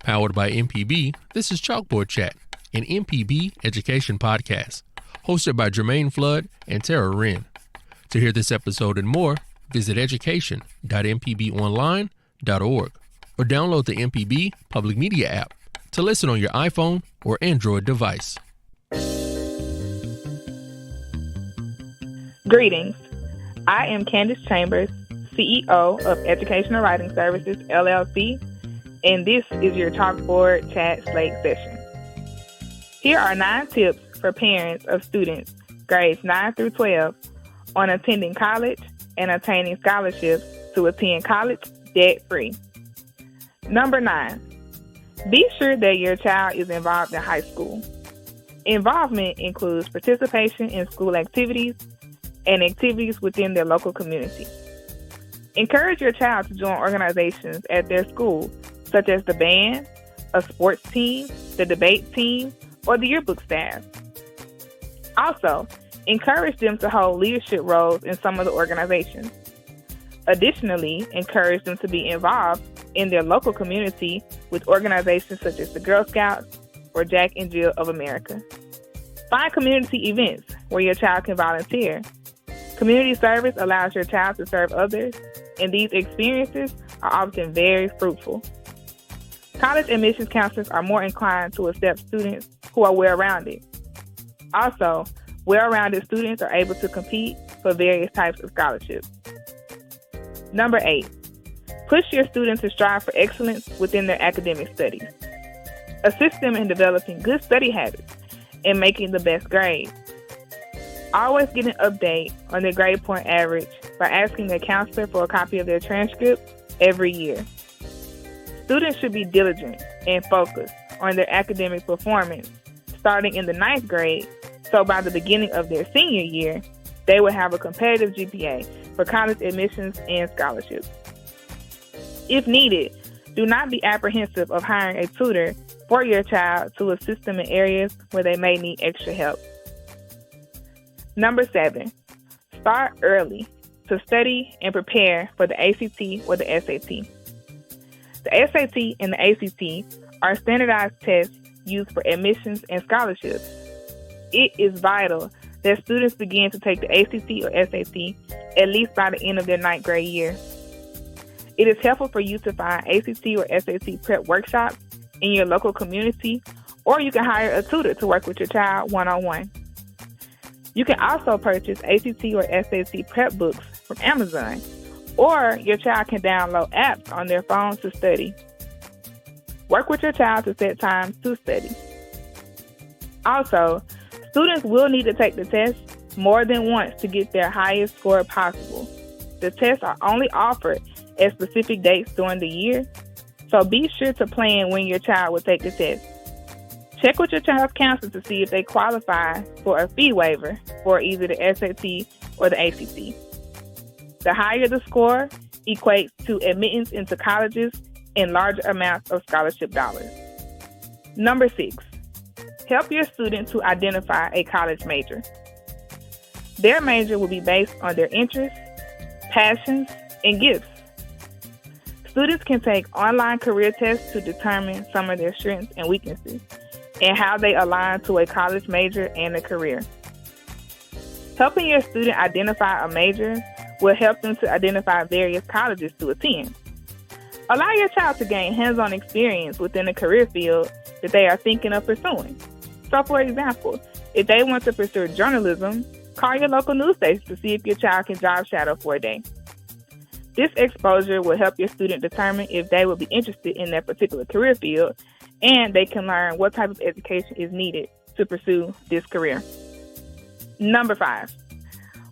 Powered by MPB, this is Chalkboard Chat, an MPB education podcast, hosted by Jermaine Flood and Tara Wren. To hear this episode and more, visit education.mpbonline.org or download the MPB Public Media app to listen on your iPhone or Android device. Greetings. I am Candace Chambers, CEO of Educational Writing Services, LLC, and this is your Chalkboard Chat Slate Session. Here are 9 tips for parents of students grades 9 through 12 on attending college and attaining scholarships to attend college debt-free. Number 9, be sure that your child is involved in high school. Involvement includes participation in school activities and activities within their local community. Encourage your child to join organizations at their school, such as the band, a sports team, the debate team, or the yearbook staff. Also, encourage them to hold leadership roles in some of the organizations. Additionally, encourage them to be involved in their local community with organizations such as the Girl Scouts or Jack and Jill of America. Find community events where your child can volunteer. Community service allows your child to serve others, and these experiences are often very fruitful. College admissions counselors are more inclined to accept students who are well-rounded. Also, well-rounded students are able to compete for various types of scholarships. Number 8, push your students to strive for excellence within their academic studies. Assist them in developing good study habits and making the best grades. Always get an update on their grade point average by asking a counselor for a copy of their transcript every year. Students should be diligent and focused on their academic performance starting in the 9th grade, so by the beginning of their senior year, they will have a competitive GPA for college admissions and scholarships. If needed, do not be apprehensive of hiring a tutor for your child to assist them in areas where they may need extra help. Number 7, start early to study and prepare for the ACT or the SAT. The SAT and the ACT are standardized tests used for admissions and scholarships. It is vital that students begin to take the ACT or SAT at least by the end of their 9th grade year. It is helpful for you to find ACT or SAT prep workshops in your local community, or you can hire a tutor to work with your child one-on-one. You can also purchase ACT or SAT prep books from Amazon, or your child can download apps on their phone to study. Work with your child to set times to study. Also, students will need to take the test more than once to get their highest score possible. The tests are only offered at specific dates during the year, so be sure to plan when your child will take the test. Check with your child's counselor to see if they qualify for a fee waiver for either the SAT or the ACT. The higher the score equates to admittance into colleges and larger amounts of scholarship dollars. Number 6, help your student to identify a college major. Their major will be based on their interests, passions, and gifts. Students can take online career tests to determine some of their strengths and weaknesses and how they align to a college major and a career. Helping your student identify a major will help them to identify various colleges to attend. Allow your child to gain hands-on experience within the career field that they are thinking of pursuing. So, for example, if they want to pursue journalism, call your local news station to see if your child can job shadow for a day. This exposure will help your student determine if they will be interested in that particular career field, and they can learn what type of education is needed to pursue this career. Number 5,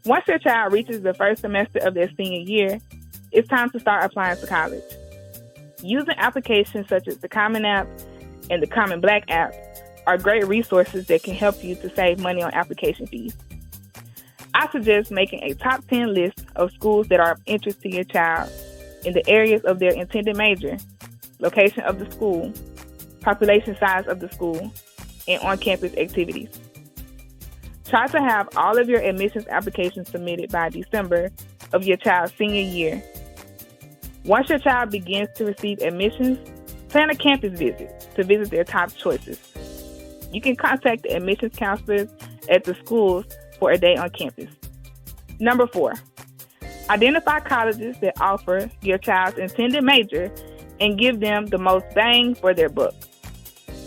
once your child reaches the first semester of their senior year, it's time to start applying to college. Using applications such as the Common App and the Common Black App are great resources that can help you to save money on application fees. I suggest making a top 10 list of schools that are of interest to your child in the areas of their intended major, location of the school, population size of the school, and on-campus activities. Try to have all of your admissions applications submitted by December of your child's senior year. Once your child begins to receive admissions, Plan a campus visit to visit their top choices. You can contact the admissions counselors at the schools for a day on campus. Number 4, identify colleges that offer your child's intended major and give them the most bang for their buck.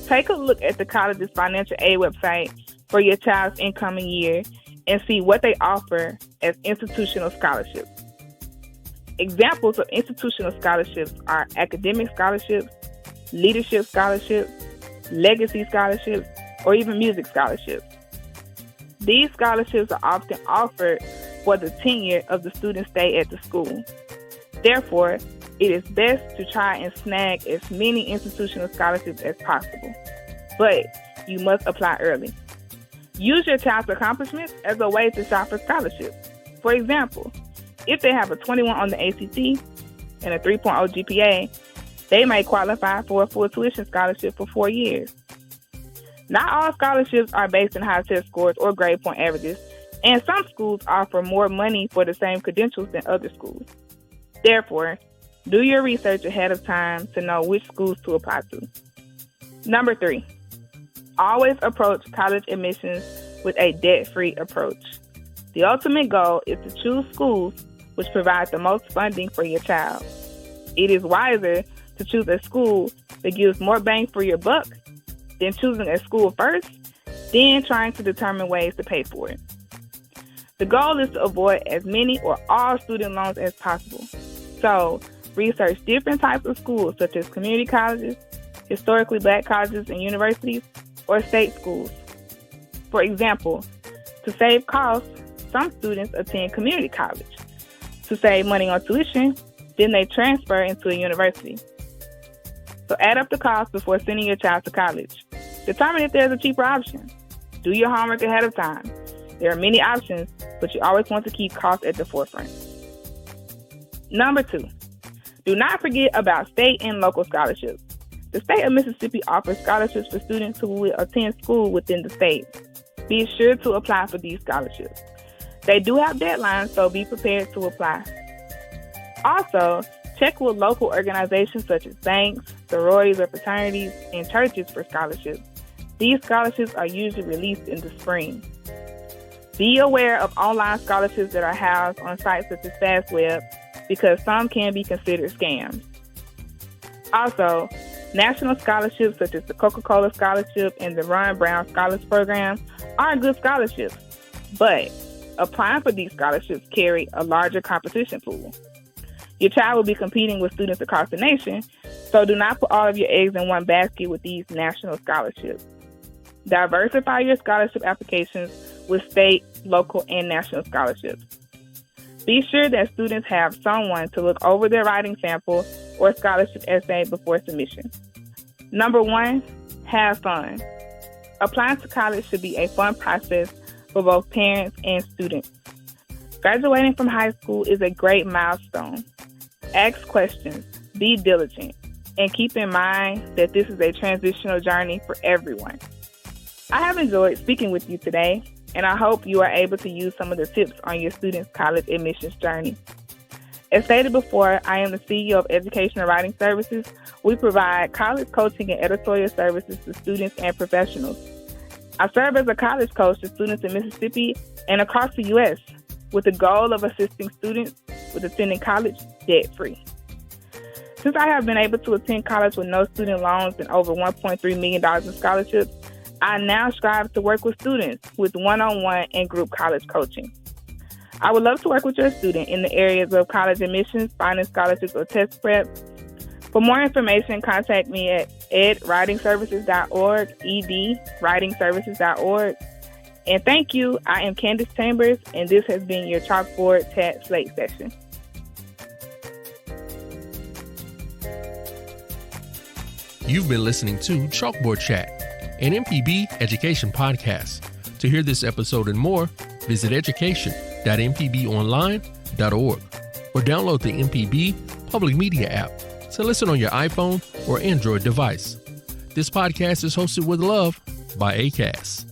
Take a look at the college's financial aid website for your child's incoming year and see what they offer as institutional scholarships. Examples of institutional scholarships are academic scholarships, leadership scholarships, legacy scholarships, or even music scholarships. These scholarships are often offered for the tenure of the student stay at the school. Therefore, it is best to try and snag as many institutional scholarships as possible, but you must apply early. Use your child's accomplishments as a way to shop for scholarships. For example, if they have a 21 on the ACT and a 3.0 GPA, they may qualify for a full tuition scholarship for 4 years. Not all scholarships are based on high test scores or grade point averages, and some schools offer more money for the same credentials than other schools. Therefore, do your research ahead of time to know which schools to apply to. Number 3, always approach college admissions with a debt-free approach. The ultimate goal is to choose schools which provide the most funding for your child. It is wiser to choose a school that gives more bang for your buck than choosing a school first, then trying to determine ways to pay for it. The goal is to avoid as many or all student loans as possible. So, research different types of schools such as community colleges, historically black colleges and universities, or state schools. For example, to save costs, some students attend community college. To save money on tuition, then they transfer into a university. So add up the costs before sending your child to college. Determine if there's a cheaper option. Do your homework ahead of time. There are many options, but you always want to keep costs at the forefront. Number 2, do not forget about state and local scholarships. The state of Mississippi offers scholarships for students who will attend school within the state. Be sure to apply for these scholarships. They do have deadlines, so be prepared to apply. Also, check with local organizations such as banks, sororities or fraternities, and churches for scholarships. These scholarships are usually released in the spring. Be aware of online scholarships that are housed on sites such as FastWeb because some can be considered scams. Also, national scholarships such as the Coca-Cola Scholarship and the Ron Brown Scholars Program are good scholarships, but applying for these scholarships carry a larger competition pool. Your child will be competing with students across the nation, so do not put all of your eggs in one basket with these national scholarships. Diversify your scholarship applications with state, local, and national scholarships. Be sure that students have someone to look over their writing sample or scholarship essay before submission. Number 1, have fun. Applying to college should be a fun process for both parents and students. Graduating from high school is a great milestone. Ask questions, be diligent, and keep in mind that this is a transitional journey for everyone. I have enjoyed speaking with you today, and I hope you are able to use some of the tips on your students' college admissions journey. As stated before, I am the CEO of Educational Writing Services. We provide college coaching and editorial services to students and professionals. I serve as a college coach to students in Mississippi and across the U.S. with the goal of assisting students with attending college debt-free. Since I have been able to attend college with no student loans and over $1.3 million in scholarships, I now strive to work with students with one-on-one and group college coaching. I would love to work with your student in the areas of college admissions, finding scholarships, or test prep. For more information, contact me at edwritingservices.org, edwritingservices.org. And thank you. I am Candace Chambers, and this has been your Chalkboard Chat Slate Session. You've been listening to Chalkboard Chat, an MPB education podcast. To hear this episode and more, visit education.mpbonline.org or download the MPB Public Media app to listen on your iPhone or Android device. This podcast is hosted with love by Acast.